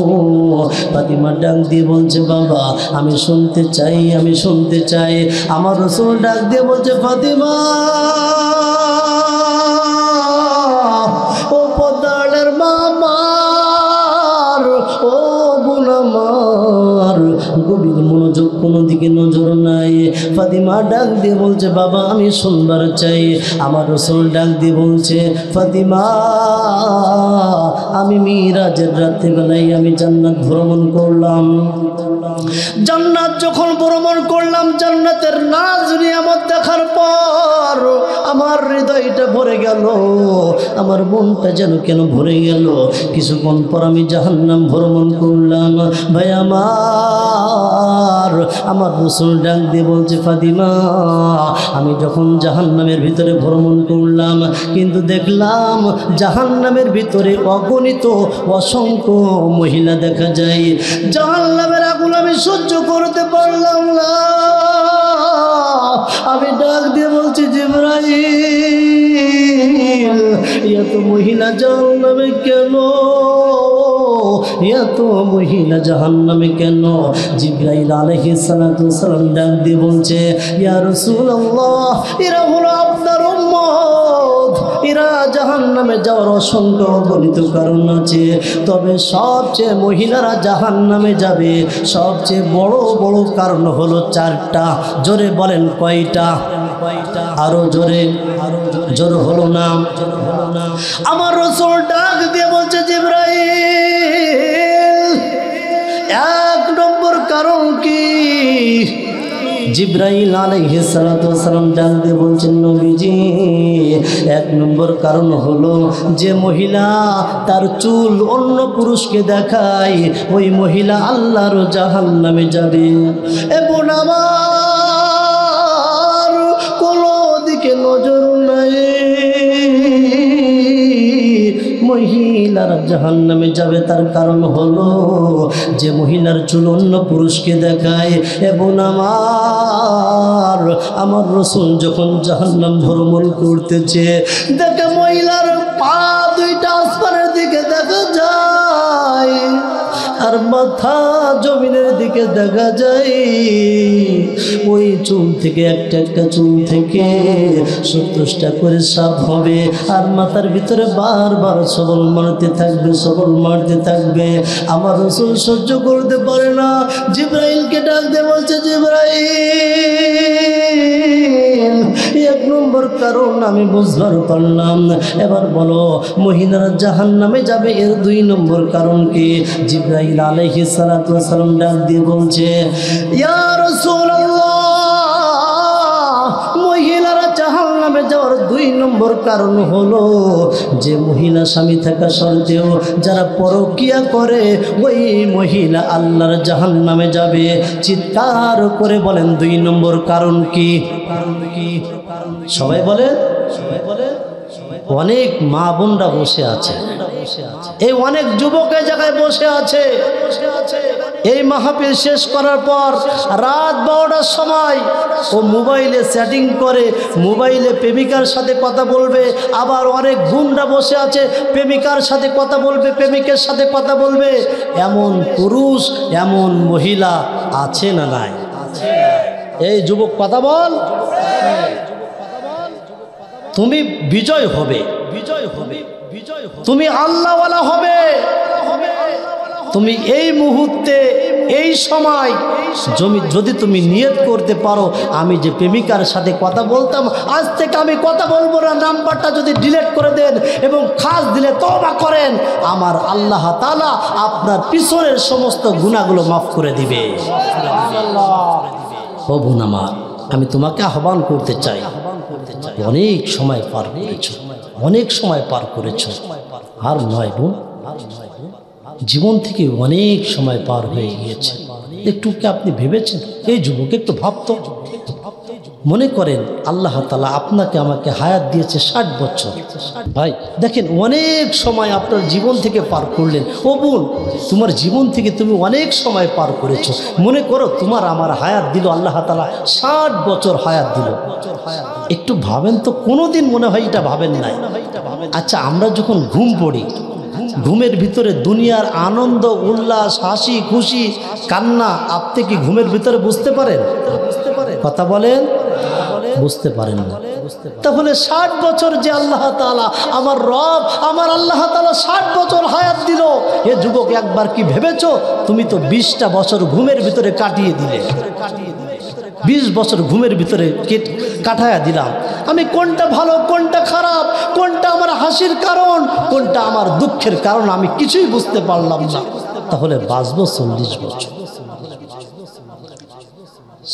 S1: ফাতিমা ডাক দিয়ে বলছে, বাবা, আমি শুনতে চাই, আমি শুনতে চাই। আমার রাসূল ডাক দিয়ে বলছে, ফাতিমা, ও পদ্মার মামার, ও বোন আমার, গভীর মনোযোগ, কোনো দিকে নজর নাই। ফাতিমা ডাক দিয়ে বলছে, বাবা, আমি শুনবার চাই। আমার রাসূল ডাক দিয়ে বলছে, ফাতিমা, আমি মিরাজের রাত্রিবেলায় আমি জান্নাত ভ্রমণ করলাম। জান্নাত যখন ভ্রমণ করলাম, জান্নাতের নাজ নিয়ামত দেখার পর আমার হৃদয়টা ভরে গেল, আমার মনটা যেন কেন ভরে গেল। কিছুক্ষণ পর আমি জাহান্নাম ভ্রমণ করলাম। ভাই আমার রাসূল ডাক দিয়ে বলছে, ফাতিমা, আমি যখন জাহান্নামের ভিতরে ভ্রমণ করলাম, কিন্তু দেখলাম জাহান্নামের ভিতরে অগণিত অসংখ্য মহিলা দেখা যায়। জাহান্নামের আগুন আমি সহ্য করতে পারলাম না। আমি ডাক দিয়ে বলছি, জিবরাইল, এত মহিলা জাহান্নামে কেন? এত মহিলা জাহান্নামে কেন? জিবরাইল আলাইহিস সালাতু ওয়াস সালাম ডাক দিয়ে বলছে, ইয়া রাসূলুল্লাহ, এরা হলো আপনার উম্মত, এরা জাহান্নামে জাহান্নামে যাওয়ার অসংখ্য অগণিত কারণ আছে, তবে সবচেয়ে মহিলারা জাহান্নামে যাবে সবচেয়ে বড় বড় কারণ হলো 4টা। জোরে বলেন কয়টা? আরো জোরে, জোর হলো না। আমার রাসূল ডাক দিয়ে বলছে, জিবরাইল 1 নম্বর কারণ কি? জিবরাইল আলাইহিস সালাতু ওয়াস সালাম ডাক দিয়ে বলছেন, নবীজি 1 নম্বর কারণ হলো যে মহিলা তার চুল অন্য পুরুষকে দেখায় ওই মহিলা আল্লাহর জাহান্নামে যাবে। এবং আমার কোনো দিকে নজর নাই, মহিলারা জাহান্নামে যাবে তার কারণ হলো যে মহিলার চুল অন্য পুরুষকে দেখায়। এবং আমার রাসূল যখন জাহান্নাম ভ্রমণ করতেছে দেখে মহিলার পা 2টা আসমানের দিকে দেখা যায় আর মাথা জমিনের দিকে দেখা যায়। ওই চুল থেকে একটা চুল থেকে 70টা করে সাপ হবে আর মাথার ভিতরে বারবার সবল মারতে থাকবে। আমার রাসূল সহ্য করতে পারে না, জিবরাইলকে ডাক দিয়ে বলছে, জিবরাইল 1 নম্বর কারণ আমি বুঝবার পারলাম, এবার বলো মহিলারা জাহান্নামে যাবে এর 2 নম্বর কারণ কি? জিবরাইল আলাইহিস সালাতু ওয়াস সালাম ডাক দিয়ে বলছে, ইয়া রাসূলুল্লাহ মহিলারা জাহান্নামে যাওয়ার 2 নম্বর কারণ হলো যে মহিলা স্বামী থাকা সত্ত্বেও যারা পরকিয়া করে ওই মহিলা আল্লাহর জাহান্নামে যাবে। চিৎকার করে বলেন 2 নম্বর কারণ কি? সবাই বলে। অনেক মা বোনরা বসে আছে, এই অনেক যুবকের জায়গায় বসে আছে। এই মাহফিল শেষ করার পর রাত 12টার সময় ও মোবাইলে সেটিং করে মোবাইলে প্রেমিকার সাথে কথা বলবে। আবার অনেক বোনরা বসে আছে প্রেমিকার সাথে কথা বলবে, প্রেমিকের সাথে কথা বলবে। এমন পুরুষ এমন মহিলা আছে না নাই? এই যুবক কথা বল, তুমি বিজয় হবে, তুমি আল্লাহওয়ালা হবে। তুমি এই মুহূর্তে এই সময় যদি তুমি নিয়ত করতে পারো, আমি যে প্রেমিকার সাথে কথা বলতাম আজ থেকে আমি কথা বলবো না, নাম্বারটা যদি ডিলিট করে দেন এবং খাস দিলে তওবা করেন, আমার আল্লাহ তাআলা আপনার পিছনের সমস্ত গুনাহগুলো মাফ করে দিবে। ও বোন আমার, আমি তোমাকে আহ্বান করতে চাই, অনেক সময় পার করেছো, অনেক সময় পার করেছো, আর নয় বোন, জীবন থেকে অনেক সময় পার হয়ে গিয়েছে। একটু কি আপনি ভেবেছেন? এই যুবক একটু ভাবতো, মনে করেন আল্লাহ তাআলা আপনাকে আমাকে হায়াত দিয়েছে 60 বছর। ভাই দেখেন অনেক সময় আপনার জীবন থেকে পার করলেন। ও বোন, তোমার জীবন থেকে তুমি অনেক সময় পার করেছো। মনে করো তোমার আমার হায়াত দিল আল্লাহ তাআলা, 60 বছর হায়াত দিল। একটু ভাবেন তো, কোনোদিন মনে হয় এটা ভাবেন নাই? আচ্ছা, আমরা যখন ঘুম পড়ি, ঘুমের ভিতরে দুনিয়ার আনন্দ উল্লাস হাসি খুশি কান্না আপনি কি ঘুমের ভিতরে বুঝতে পারেন? কথা বলেন, বুঝতে পারেন না। তাহলে 60 বছর যে আল্লাহ তাআলা আমার রব আমার আল্লাহ তাআলা 60 বছর হায়াত দিল। এ যুবক একবার কি ভেবেছো? তুমি তো 20টা বছর ঘুমের ভিতরে কাটিয়ে দিলে। 20 বছর ঘুমের ভিতরে কাটায়া দিলাম। আমি কোনটা ভালো কোনটা খারাপ, কোনটা আমার হাসির কারণ কোনটা আমার দুঃখের কারণ আমি কিছুই বুঝতে পারলাম না। তাহলে বাঁচবো 40 বছর।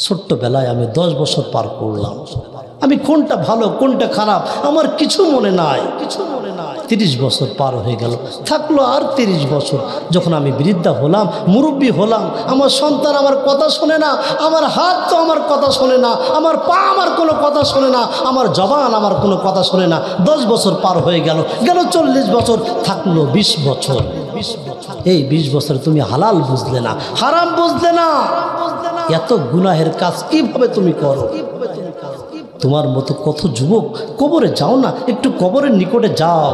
S1: ছোট্টবেলায় আমি 10 বছর পার করলাম, আমি কোনটা ভালো কোনটা খারাপ আমার কিছু মনে নাই। 30 বছর পার হয়ে গেল, থাকলো আর 30 বছর। যখন আমি বৃদ্ধা হলাম, মুরব্বী হলাম, আমার সন্তান আমার কথা শোনে না, আমার হাত তো আমার কথা শোনে না, আমার পা আমার কোনো কথা শোনে না, আমার জবান আমার কোনো কথা শোনে না। 10 বছর পার হয়ে গেল, 40 বছর, থাকলো 20 বছর। এই 20 বছর তুমি হালাল বুঝলে না, হারাম বুঝলে না। এত গুনাহের কাজ কিভাবে তুমি করো? তোমার মতো কত যুবক কবরে যাও না, একটু কবরের নিকটে যাও।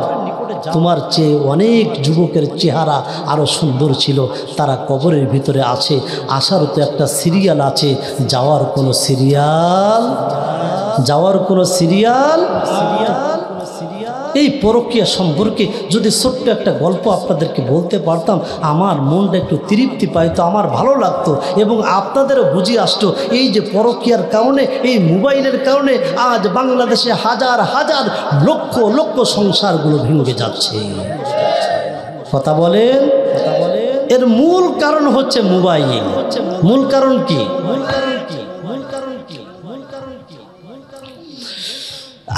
S1: তোমার চেয়ে অনেক যুবকের চেহারা আরো সুন্দর ছিল, তারা কবরের ভিতরে আছে। আসারও তো একটা সিরিয়াল আছে, যাওয়ার কোনো সিরিয়াল, যাওয়ার কোনো সিরিয়াল। এই পরকীয়া সম্পর্কে যদি ছোট্ট একটা গল্প আপনাদেরকে বলতে পারতাম, আমার মনটা একটু তৃপ্তি পাইতো, আমার ভালো লাগতো এবং আপনাদেরও বুঝিয়ে আসতো এই যে পরকীয়ার কারণে, এই মোবাইলের কারণে আজ বাংলাদেশে হাজার হাজার লক্ষ লক্ষ সংসারগুলো ভেঙে যাচ্ছে। কথা বলেন, এর মূল কারণ হচ্ছে মোবাইল। মূল কারণ কি?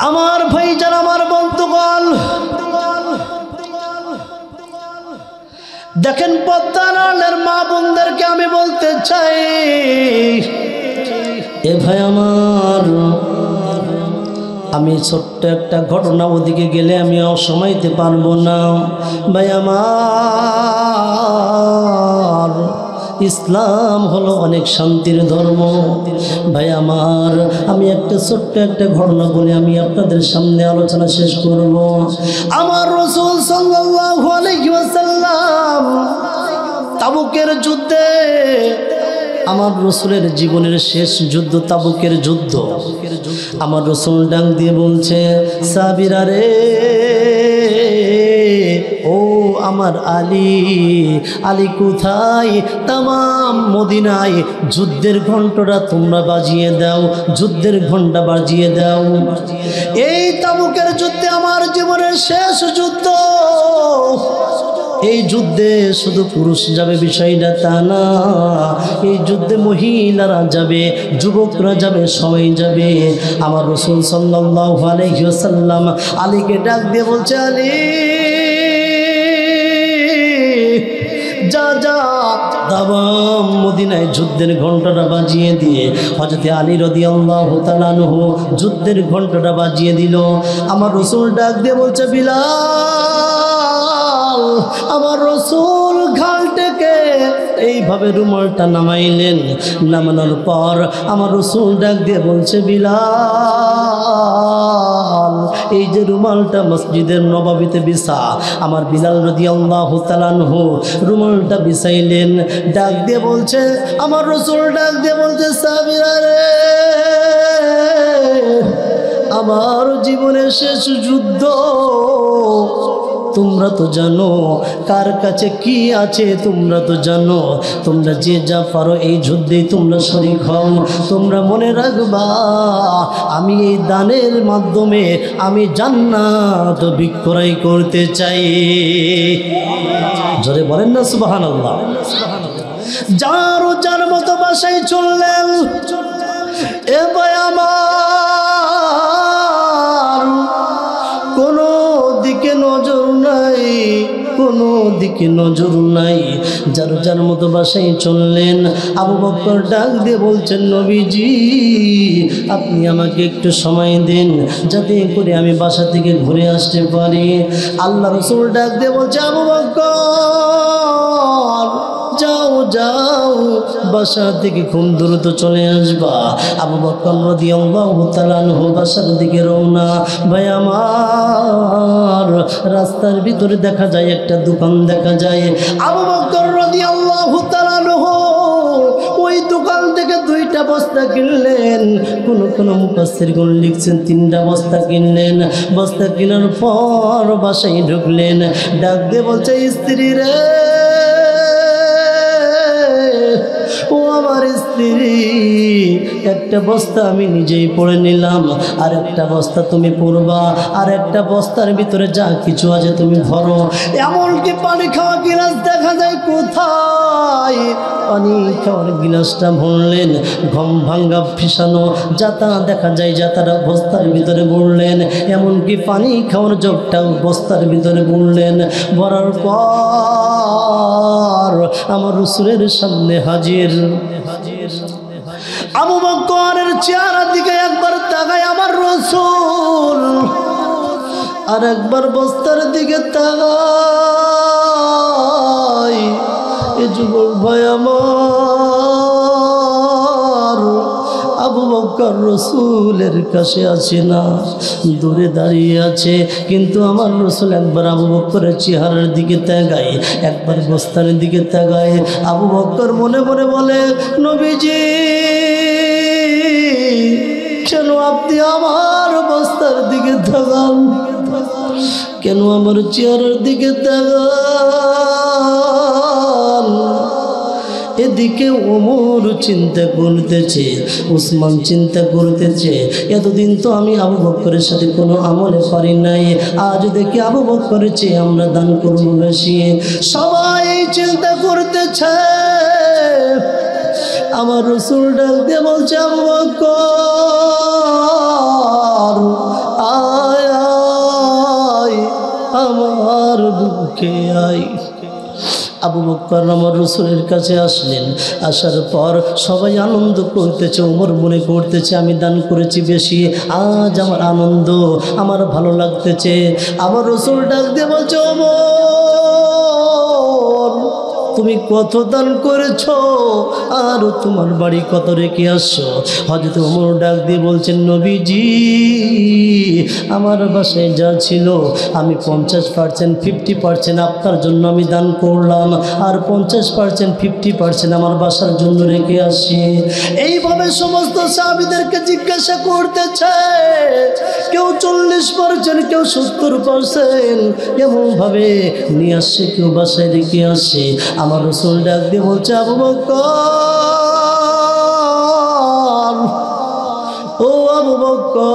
S1: আমার ভাইজান, আমার বন্ধুগণ, দেখেন পদ্মার আড়ালের মা বোনদেরকে আমি বলতে চাই, এ ভাই আমার, আমি ছোট্ট একটা ঘটনা ওদিকে গেলে আমি অসময়তে পারবো না। ভাই আমার, ইসলাম হলো অনেক শান্তির ধর্ম। ভাই আমার, আমি একটা ছোট্ট একটা ঘটনা বলে আমি আপনাদের সামনে আলোচনা শেষ করব। আমার রাসূল সাল্লাল্লাহু আলাইহি ওয়াসাল্লাম তাবুকের যুদ্ধে, আমার রাসূলের জীবনের শেষ যুদ্ধ তাবুকের যুদ্ধ, আমার রাসূল ডাক দিয়ে বলছে, সাহাবীরা রে, ও আমার আলী, আলী কোথায়? তামাম মদিনায় যুদ্ধের ঘণ্টাটা তোমরা বাজিয়ে দাও, যুদ্ধের ঘণ্টা বাজিয়ে দাও। এই তাবুকের যুদ্ধে আমার জীবনের শেষ যুদ্ধ। এই যুদ্ধে শুধু পুরুষ যাবে বিষয়টা তা না, এই যুদ্ধে মহিলারা যাবে, যুবকরা যাবে, সবাই যাবে। আমার রাসূল সাল্লাল্লাহু আলাইহি ওয়াসাল্লাম আলীকে ডাক দিয়ে বলছে, আলী যা যা, তামাম মদিনায় যুদ্ধের ঘণ্টাটা বাজিয়ে দিয়ে হযরত আলী রাদিয়াল্লাহু তাআলা আনহু যুদ্ধের ঘণ্টাটা বাজিয়ে দিল। আমার রাসূল ডাক দিয়ে বলছে, বিলাল। আমার রাসূল ঘাল থেকে এইভাবে রুমালটা নামাইলেন, নামানোর পর আমার রাসূল ডাক দিয়ে বলছে, বিলাল, এই যে রুমালটা মসজিদের নববীতে বিছা। আমার বিলাল রাদিয়াল্লাহু তাআলা আনহু রুমালটা বিছাইলেন, ডাক দিয়ে বলছে, আমার রাসূল ডাক দিয়ে বলছে, সাহাবীরা রে, আমার জীবনের শেষ যুদ্ধ। তোমরা তো জানো কার কাছে কি আছে, তোমরা তো জানো, তোমরা যে যা পারো এই যুদ্ধেই তোমরা শরীক হও। তোমরা মনে রাখবা, আমি এই দানের মাধ্যমে আমি জান্নাত বিক্রয় করতে চাই। জোরে বলেন না সুবহানাল্লাহ। যার যার মতো বাসায় চললেন। এ ভাই আমার, কোনো দিকে নজর নাই, কোনো দিকে নজর নাই, যার যার মতো বাসায় চললেন। আবু বকর ডাক দিয়ে বলছেন, নবীজি আপনি আমাকে একটু সময় দিন, যাতে করে আমি বাসা থেকে ঘুরে আসতে পারি। আল্লাহ রাসূল ডাক দিয়ে বলছে, আবু বকর যাও যাও, বাসা থেকে খুব দ্রুত চলে আসবা। আবু বকর রাদিয়াল্লাহু তাআলা আনহু বাসার দিকে রওনা। ভাই আমার, রাস্তার ভিতরে দেখা যায় একটা দোকান দেখা যায়। আবু বকর রাদিয়াল্লাহু তাআলা আনহু ওই দোকান থেকে 2টা বস্তা কিনলেন। কোন মুফাসসিরগণ লিখছেন 3টা বস্তা কিনলেন। বস্তা কেনার পর বাসায় ঢুকলেন, ডাক দিয়ে বলছে, স্ত্রী রে, ও আমার স্ত্রী, একটা বস্তা আমি নিজেই পড়ে নিলাম, আর একটা বস্তা তুমি পড়বা, আর একটা বস্তার ভিতরে যা কিছু আছে তুমি ভরো। এমনকি পানি খাওয়া গিলাস দেখা যায় কোথায়? পানি খাওয়ার গিলাসটা ভরলেন, ঘম ভাঙ্গা ফিসানো জাতা দেখা যায়, জাতাটা বস্তার ভিতরে ভরলেন। এমনকি পানি খাওয়ার জগটাও বস্তার ভিতরে ভরলেন। ভরার পর আমার রাসূলের সামনে হাজির। আবু বকরের চেহারার দিকে একবার তাকায় আমার রাসূল, আর একবার বস্তার দিকে তাকায়। এ যুবক ভাই আমার, আবু বকর রাসূলের কাছে আছে না, দূরে দাঁড়িয়ে আছে, কিন্তু আমার রাসূল একবার আবু বকরের চেহারার দিকে তাকায়, একবার বস্তার দিকে তাকায়। আবু বকর মনে মনে বলে, নবীজি কেন আপনি আমার বস্তার দিকে তাকান? কেন আমার চেহারার দিকে তাকান। এদিকে ওমর চিন্তা করতেছে, উসমান চিন্তা করতেছে, এতদিন তো আমি আবু বকরের সাথে কোনো আমলে পারি নাই, আজ দেখি আবু বকরের চেয়ে আমরা দান করবো বেশি। সবাই চিন্তা করতেছে। আমার রাসূল ডাক দিয়ে বলছে, আবু বকর আয় আয় আমার বুকে আয়। আবু বকর আমার রাসূলের কাছে আসলেন। আসার পর সবাই আনন্দ করতেছে, ওমর মনে করতেছে আমি দান করেছি বেশি, আজ আমার আনন্দ, আমার ভালো লাগতেছে। আমার রাসূল ডাক দিয়ে বলছে, ওমর তুমি কত দান করেছো আর তোমার বাড়ি কত রেখে আসছো? হযরত ওমর ডাক দিয়ে বলছেন, নবীজি আমার বাসায় যা ছিল আমি 50% 50% আপনার জন্য আমি দান করলাম, আর 50% 50% আমার বাসার জন্য রেখে আসি। এইভাবে সমস্ত সাহাবীদেরকে জিজ্ঞাসা করতেছে, কেউ 40%, কেউ 70%, এমনভাবে নিয়ে আসছে, কেউ বাসায় রেখে আসে। আমার রাসূল ডাক দিয়ে বলছে, আবু বকর ও আবু বকর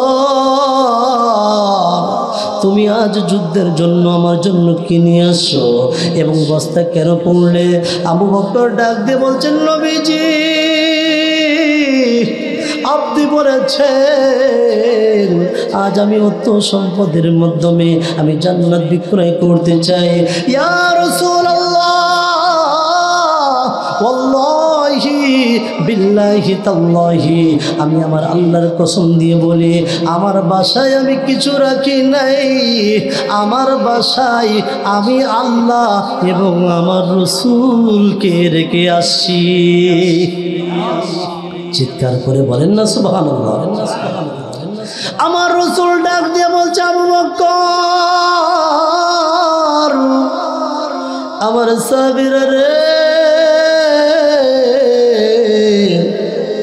S1: তুমি আজ যুদ্ধের জন্য আমার জন্য কি নিয়ে আসছো এবং বস্তা কেন পড়লে? আবু বকর ডাক দিয়ে বলছেন, নবীজি আপনি বলেছেন আজ আমি অর্থ সম্পদের মাধ্যমে আমি জান্নাত বিক্রয় করতে চাই। ইয়া রাসূলুল্লাহ ওয়াল্লাহি বিল্লাহি তাল্লাহি আমি আমার আল্লাহর কসম দিয়ে বলি, আমার বাসায় আমি কিছু রাখি নাই। আমার বাসায় আমি আল্লাহ এবং আমার রাসূলকে রেখে আসছি। চিৎকার করে বলেন না সুবহানাল্লাহ। আমার রাসূল ডাক দিয়ে বলছে, আবু বকর আমার সাহাবীরা রে,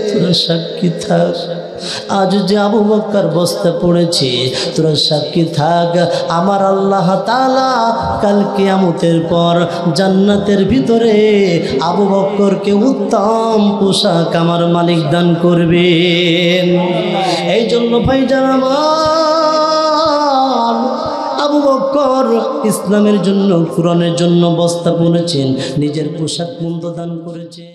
S1: তোরা সাক্ষী থাক, আজ যে আবু বকর বস্তা পড়েছে তোরা সাক্ষী থাক, আমার আল্লাহ তাআলা কাল কিয়ামতের পর জান্নাতের ভিতরে আবু বকরকে উত্তম পোশাক আমার মালিক দান করবেন। এই জন্য ভাইজান আমার, আবু বকর ইসলামের জন্য, কুরআনের জন্য বস্তা পড়েছেন, নিজের পোশাক মূল্য দান করেছে।